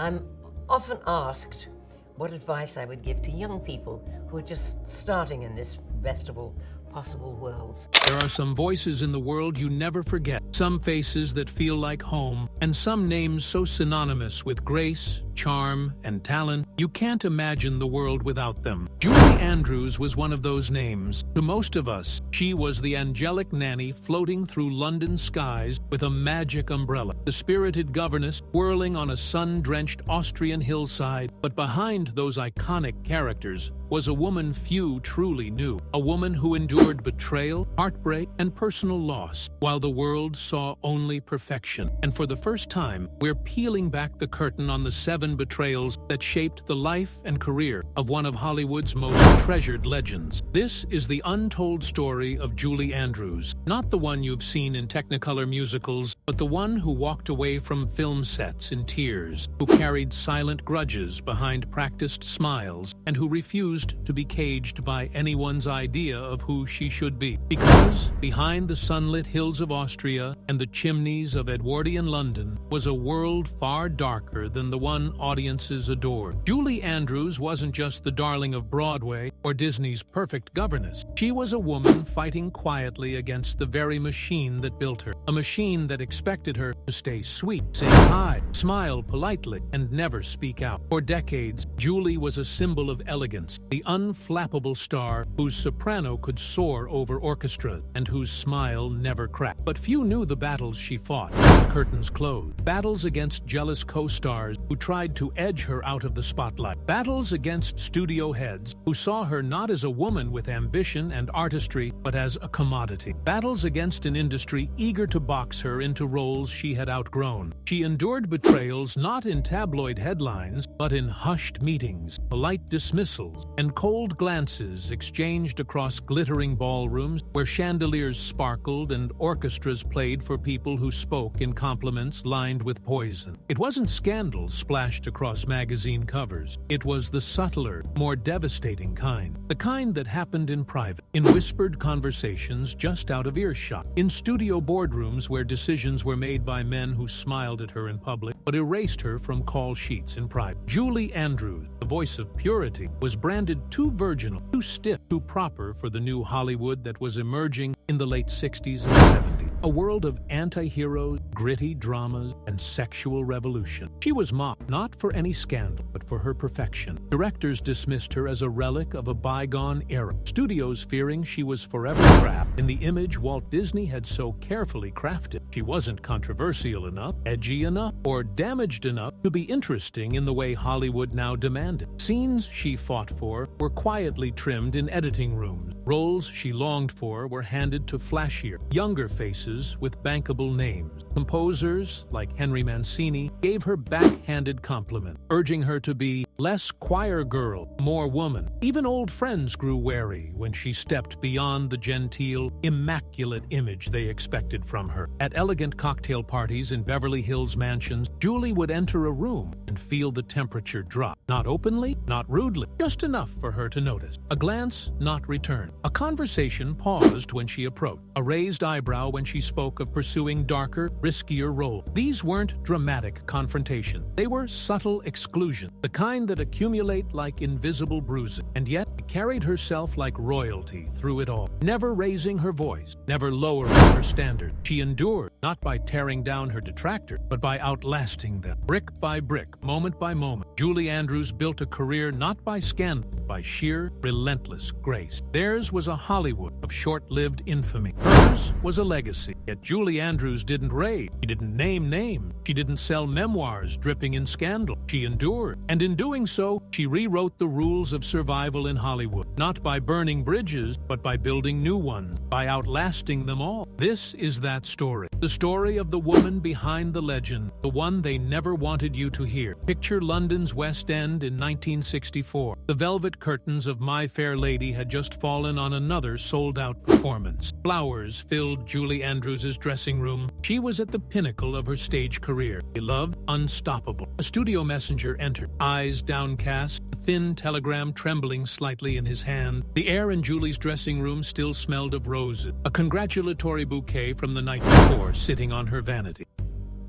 I'm often asked what advice I would give to young people who are just starting in this best of all possible worlds. There are some voices in the world you never forget, some faces that feel like home, and some names so synonymous with grace, charm, and talent, you can't imagine the world without them. Julie Andrews was one of those names. To most of us, she was the angelic nanny floating through London skies with a magic umbrella, the spirited governess whirling on a sun-drenched Austrian hillside. But behind those iconic characters was a woman few truly knew, a woman who endured betrayal, heartbreak, and personal loss, while the world saw only perfection. And for the first time, we're peeling back the curtain on the 7 betrayals that shaped the life and career of one of Hollywood's most treasured legends. This is the untold story of Julie Andrews, not the one you've seen in Technicolor musicals, but the one who walked away from film sets in tears, who carried silent grudges behind practiced smiles, and who refused to be caged by anyone's idea of who she should be. Because behind the sunlit hills of Austria and the chimneys of Edwardian London was a world far darker than the one audiences adored. Julie Andrews wasn't just the darling of Broadway or Disney's perfect governess. She was a woman fighting quietly against the very machine that built her, a machine that expected her to stay sweet, say hi, smile politely, and never speak out. For decades, Julie was a symbol of elegance, the unflappable star whose soprano could soar over orchestras and whose smile never cracked. But few knew the battles she fought when the curtains closed. Battles against jealous co-stars who tried to edge her out of the spotlight. Battles against studio heads who saw her not as a woman with ambition and artistry, but as a commodity. Battles against an industry eager to box her into roles she had outgrown. She endured betrayals not in tabloid headlines, but in hushed meetings, polite dismissals, and cold glances exchanged across glittering ballrooms where chandeliers sparkled and orchestras played for people who spoke in compliments lined with poison. It wasn't scandal splashed across magazine covers. It was the subtler, more devastating kind. The kind that happened in private, in whispered conversations just out of earshot, in studio boardrooms where decisions were made by men who smiled at her in public but erased her from call sheets in private. Julie Andrews, the voice of purity, was branded too virginal, too stiff, too proper for the new Hollywood that was emerging in the late 60s and 70s. A world of anti-heroes, gritty dramas, and sexual revolution. She was mocked not for any scandal, but for her perfection. Directors dismissed her as a relic of a bygone era, studios fearing she was forever trapped in the image Walt Disney had so carefully crafted. She wasn't controversial enough, edgy enough, or damaged enough to be interesting in the way Hollywood now demanded. Scenes she fought for were quietly trimmed in editing rooms. Roles she longed for were handed to flashier, younger faces with bankable names. Composers, like Henry Mancini, gave her backhanded compliments, urging her to be less choir girl, more woman. Even old friends grew wary when she stepped beyond the genteel, immaculate image they expected from her. At elegant cocktail parties in Beverly Hills mansions, Julie would enter a room and feel the temperature drop. Not openly, not rudely, just enough for her to notice. A glance not returned. A conversation paused when she approached. A raised eyebrow when she spoke of pursuing darker, riskier roles. These weren't dramatic confrontations. They were subtle exclusion, the kind that accumulate like invisible bruises. And yet, she carried herself like royalty through it all, never raising her voice, never lowering her standard. She endured, not by tearing down her detractors, but by outlasting them. Brick by brick, moment by moment, Julie Andrews built a career not by scandal, but by sheer, relentless grace. Theirs was a Hollywood of short-lived infamy. Hers was a legacy. Yet Julie Andrews didn't rave. She didn't name names. She didn't sell memoirs dripping in scandal. She endured. And in doing so, she rewrote the rules of survival in Hollywood, not by burning bridges, but by building new ones, by outlasting them all. This is that story. The story of the woman behind the legend, the one they never wanted you to hear. Picture London's West End in 1964. The velvet curtains of My Fair Lady had just fallen on another sold-out performance. Flowers filled Julie Andrews' dressing room. She was at the pinnacle of her stage career. Beloved, unstoppable. A studio messenger entered, eyes downcast, a thin telegram trembling slightly in his hand. The air in Julie's dressing room still smelled of roses, a congratulatory bouquet from the night before sitting on her vanity.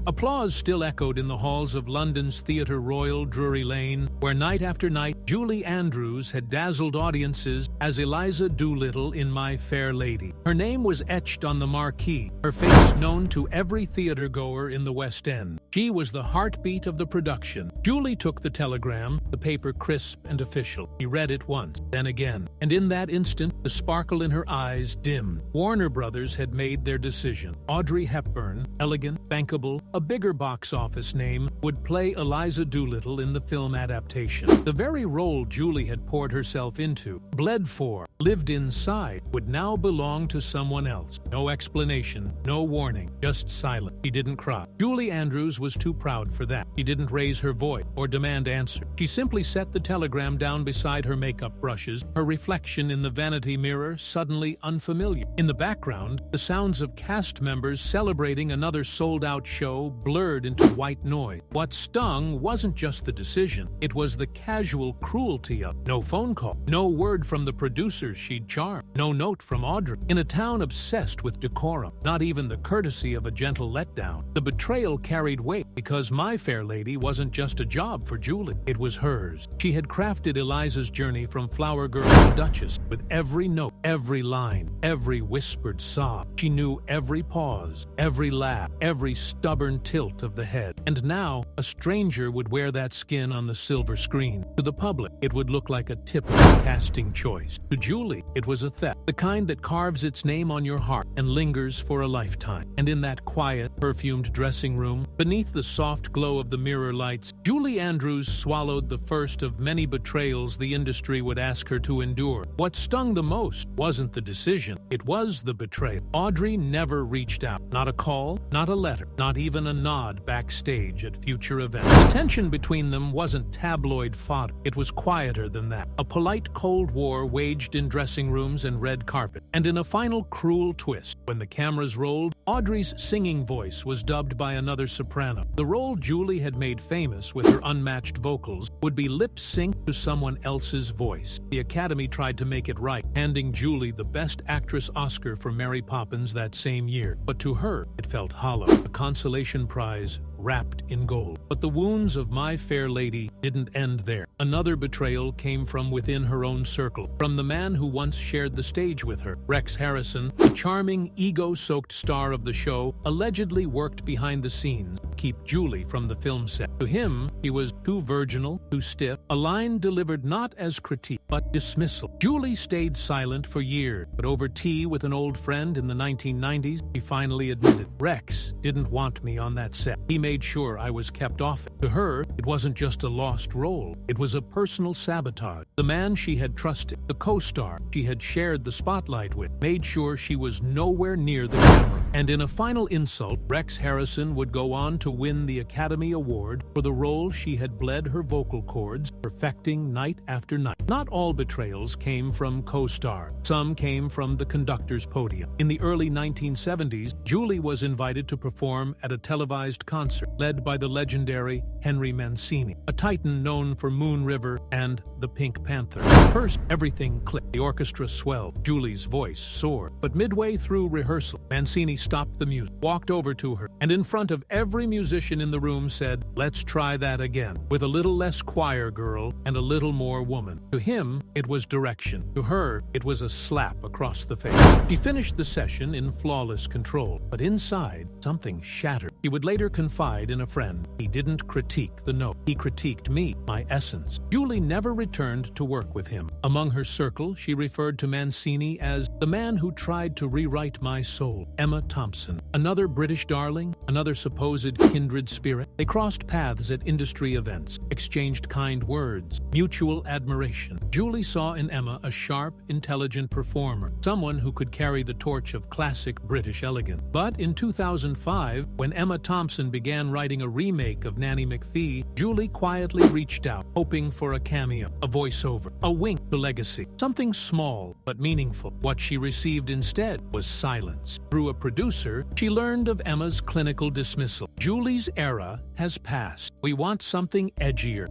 Applause still echoed in the halls of London's Theatre Royal, Drury Lane, where night after night Julie Andrews had dazzled audiences as Eliza Doolittle in My Fair Lady. Her name was etched on the marquee, her face known to every theater-goer in the West End. She was the heartbeat of the production. Julie took the telegram, the paper crisp and official. She read it once, then again, and in that instant, the sparkle in her eyes dimmed. Warner Brothers had made their decision. Audrey Hepburn, elegant, bankable, a bigger box office name, would play Eliza Doolittle in the film adaptation. The very role Julie had poured herself into, bled for, lived inside, would now belong to someone else. No explanation, no warning, just silence. She didn't cry. Julie Andrews was too proud for that. She didn't raise her voice or demand answer. She simply set the telegram down beside her makeup brushes, her reflection in the vanity mirror suddenly unfamiliar. In the background, the sounds of cast members celebrating another sold-out show blurred into white noise. What stung wasn't just the decision, it was the casual cruelty of no phone call, no word from the producers she'd charmed, no note from Audrey. In a town obsessed with decorum, not even the courtesy of a gentle letdown. The betrayal carried weight because My Fair Lady wasn't just a job for Julie, it was hers. She had crafted Eliza's journey from flower girl to duchess with every note, every line, every whispered sob. She knew every pause, every laugh, every stubborn tilt of the head. And now, a stranger would wear that skin on the silver screen. To the public, it would look like a typical casting choice. To Julie, it was a theft, the kind that carves its name on your heart and lingers for a lifetime. And in that quiet, perfumed dressing room, beneath the soft glow of the mirror lights, Julie Andrews swallowed the first of many betrayals the industry would ask her to endure. What stung the most wasn't the decision, it was the betrayal. Audrey never reached out. Not a call, not a letter, not even a nod backstage at future events. The tension between them wasn't tabloid fodder. It was quieter than that. A polite Cold War waged in dressing rooms and red carpet. And in a final cruel twist, when the cameras rolled, Audrey's singing voice was dubbed by another soprano. The role Julie had made famous with her unmatched vocals would be lip-synced to someone else's voice. The Academy tried to make it right, handing Julie the Best Actress Oscar for Mary Poppins that same year. But to her, it felt hollow, a consolation prize wrapped in gold. But the wounds of My Fair Lady didn't end there. Another betrayal came from within her own circle, from the man who once shared the stage with her. Rex Harrison, the charming, ego-soaked star of the show, allegedly worked behind the scenes to keep Julie from the film set. To him, he was too virginal, too stiff, a line delivered not as critique, but dismissal. Julie stayed silent for years, but over tea with an old friend in the 1990s, she finally admitted, Rex didn't want me on that set. He made sure I was kept off it. To her, it wasn't just a lost role. It was a personal sabotage. The man she had trusted, the co-star she had shared the spotlight with, made sure she was nowhere near the camera. And in a final insult, Rex Harrison would go on to win the Academy Award for the role she had bled her vocal cords, perfecting night after night. Not all betrayals came from co-star. Some came from the conductor's podium. In the early 1970s, Julie was invited to perform at a televised concert led by the legendary Henry Mancini, a titan known for Moon River and the Pink Panther. First, everything clicked. The orchestra swelled. Julie's voice soared. But midway through rehearsal, Mancini stopped the music, walked over to her, and in front of every musician in the room said, "Let's try that again, with a little less choir girl and a little more woman." To him, it was direction. To her, it was a slap across the face. She finished the session in flawless control, but inside, something shattered. He would later confide in a friend, "He didn't critique the note. He critiqued me, my essence." Julie never returned to work with him. Among her circle, she referred to Mancini as the man who tried to rewrite my soul. Emma Thompson, another British darling, another supposed kindred spirit. They crossed paths at industry events, exchanged kind words, mutual admiration. Julie saw in Emma a sharp, intelligent performer, someone who could carry the torch of classic British elegance. But in 2005, when Emma Thompson began writing a remake of Nanny McPhee, Julie quietly reached out, hoping for a cameo, a voiceover, a wink to legacy, something small but meaningful. What she received instead was silence. Through a producer, she learned of Emma's clinical dismissal. Julie's era has passed. We want something edgier.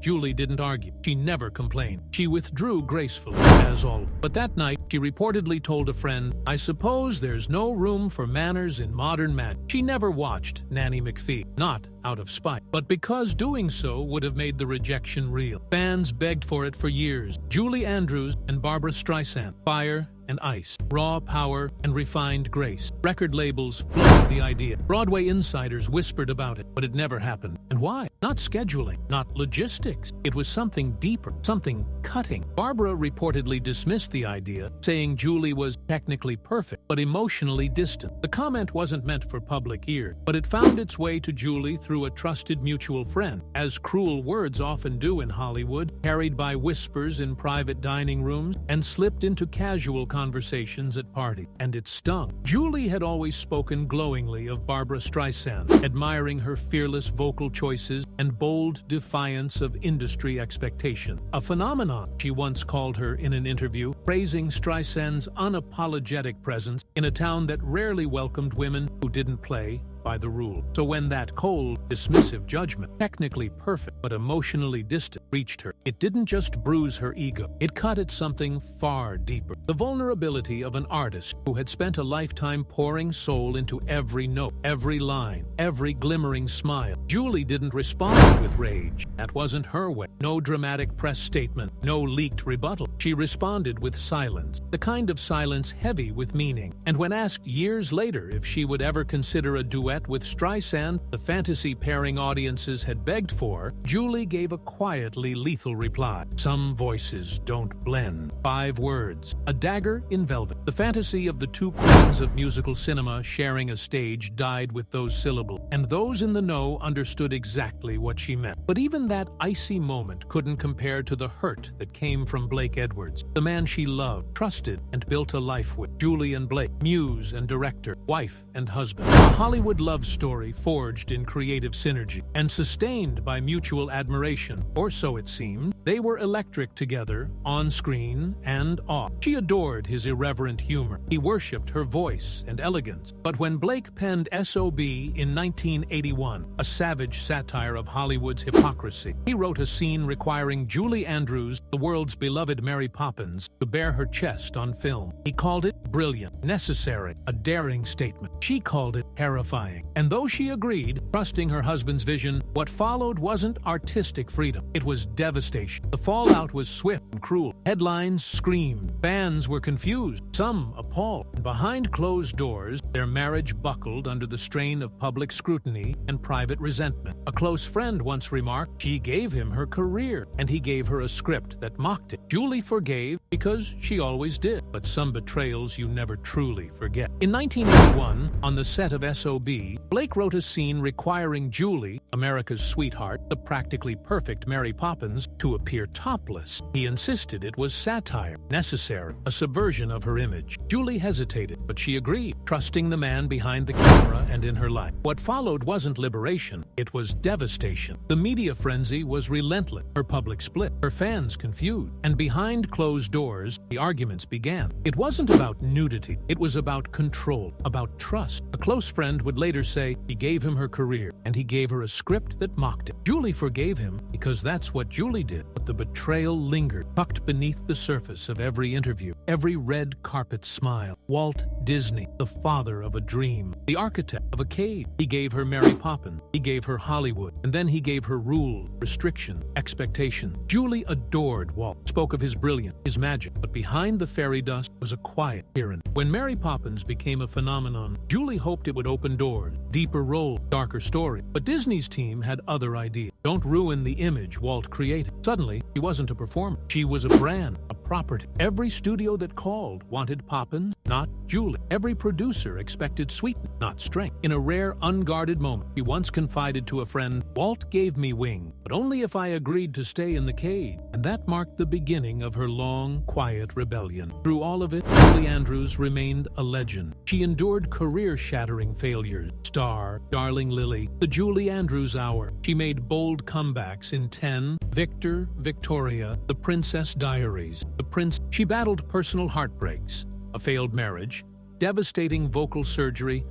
Julie didn't argue. She never complained. She withdrew gracefully, as all. But that night, she reportedly told a friend, "I suppose there's no room for manners in modern magic." She never watched Nanny McPhee, not out of spite, but because doing so would have made the rejection real. Fans begged for it for years. Julie Andrews and Barbra Streisand, fire and ice, raw power and refined grace. Record labels floated the idea. Broadway insiders whispered about it, but it never happened. And why? Not scheduling, not logistics. It was something deeper, something cutting. Barbara reportedly dismissed the idea, saying Julie was technically perfect, but emotionally distant. The comment wasn't meant for public ear, but it found its way to Julie through a trusted mutual friend, as cruel words often do in Hollywood, carried by whispers in private dining rooms and slipped into casual conversations at parties. And it stung. Julie had always spoken glowingly of Barbra Streisand, admiring her fearless vocal choices and bold defiance of industry expectation. A phenomenon, she once called her in an interview, praising Streisand's unapologetic presence in a town that rarely welcomed women who didn't play by the rule. So when that cold, dismissive judgment, technically perfect but emotionally distant, reached her, it didn't just bruise her ego. It cut at something far deeper. The vulnerability of an artist who had spent a lifetime pouring soul into every note, every line, every glimmering smile. Julie didn't respond with rage. That wasn't her way. No dramatic press statement, no leaked rebuttal. She responded with silence, the kind of silence heavy with meaning. And when asked years later if she would ever consider a duet with Streisand, the fantasy pairing audiences had begged for, Julie gave a quietly lethal reply. "Some voices don't blend." 5 words. A dagger in velvet. The fantasy of the two queens of musical cinema sharing a stage died with those syllables, and those in the know understood exactly what she meant. But even that icy moment couldn't compare to the hurt that came from Blake Edwards, the man she loved, trusted, and built a life with. Julie and Blake, muse and director, wife and husband. A Hollywood love story forged in creative synergy and sustained by mutual admiration, or so it seemed. They were electric together, on screen and off. She adored his irreverent humor. He worshipped her voice and elegance. But when Blake penned S.O.B. in 1981, a savage satire of Hollywood's hypocrisy, he wrote a scene requiring Julie Andrews, the world's beloved Mary Poppins, to bare her chest on film. He called it brilliant, necessary, a daring statement. She called it terrifying. And though she agreed, trusting her husband's vision, what followed wasn't artistic freedom. It was devastation. The fallout was swift and cruel. Headlines screamed. Fans were confused, some appalled. And behind closed doors, their marriage buckled under the strain of public scrutiny and private resentment. A close friend once remarked, she gave him her career, and he gave her a script that mocked it. Julie forgave because she always did, but some betrayals you never truly forget. In 1981, on the set of S.O.B., Blake wrote a scene requiring Julie, America's sweetheart, the practically perfect Mary Poppins, to appear topless. He insisted it was satire, necessary, a subversion of her image. Julie hesitated, but she agreed, trusting the man behind the camera and in her life. What followed wasn't liberation, it was devastation. The media frenzy was relentless, her public split, her fans confused, and behind closed doors, the arguments began. It wasn't about nudity, it was about control, about trust. A close friend would later say he gave him her career, and he gave her a script that mocked it. Julie forgave him because that's what Julie did, but the betrayal lingered, tucked beneath the surface of every interview, every red carpet smile. Walt Disney, the father of a dream, the architect of a cage. He gave her Mary Poppins, he gave her Hollywood, and then he gave her rule, restriction, expectation. Julie adored Walt, spoke of his brilliance, his magic, but behind the fairy dust was a quiet tyranny. When Mary Poppins became a phenomenon, Julie hoped it would open doors, deeper role, darker story. But Disney's team had other ideas. Don't ruin the image Walt created. Suddenly, she wasn't a performer. She was a brand, a property. Every studio that called wanted Poppins, not Julie. Every producer expected sweetness, not strength. In a rare, unguarded moment, she once confided to a friend, "Walt gave me wings, but only if I agreed to stay in the cage." And that marked the beginning of her long, quiet rebellion. Through all of it, Julie Andrews remained a legend. She endured career-shattering failures. Star, Darling Lily, The Julie Andrews Hour. She made bold comebacks in 10, Victor, Victoria, The Princess Diaries, The Prince. She battled personal heartbreaks, a failed marriage, devastating vocal surgery,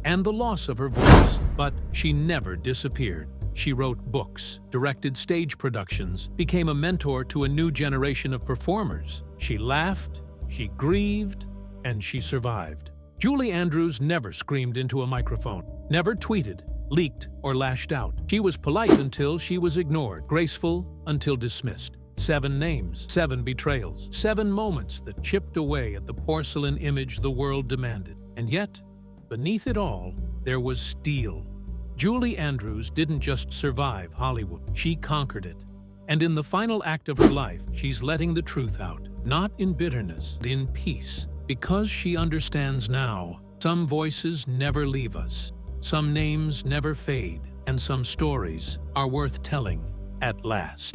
and the loss of her voice. But she never disappeared. She wrote books, directed stage productions, became a mentor to a new generation of performers. She laughed, she grieved, and she survived. Julie Andrews never screamed into a microphone, never tweeted, leaked, or lashed out. She was polite until she was ignored, graceful until dismissed. 7 names, 7 betrayals, 7 moments that chipped away at the porcelain image the world demanded. And yet, beneath it all, there was steel. Julie Andrews didn't just survive Hollywood, she conquered it. And in the final act of her life, she's letting the truth out, not in bitterness, but in peace. Because she understands now, some voices never leave us, some names never fade, and some stories are worth telling at last.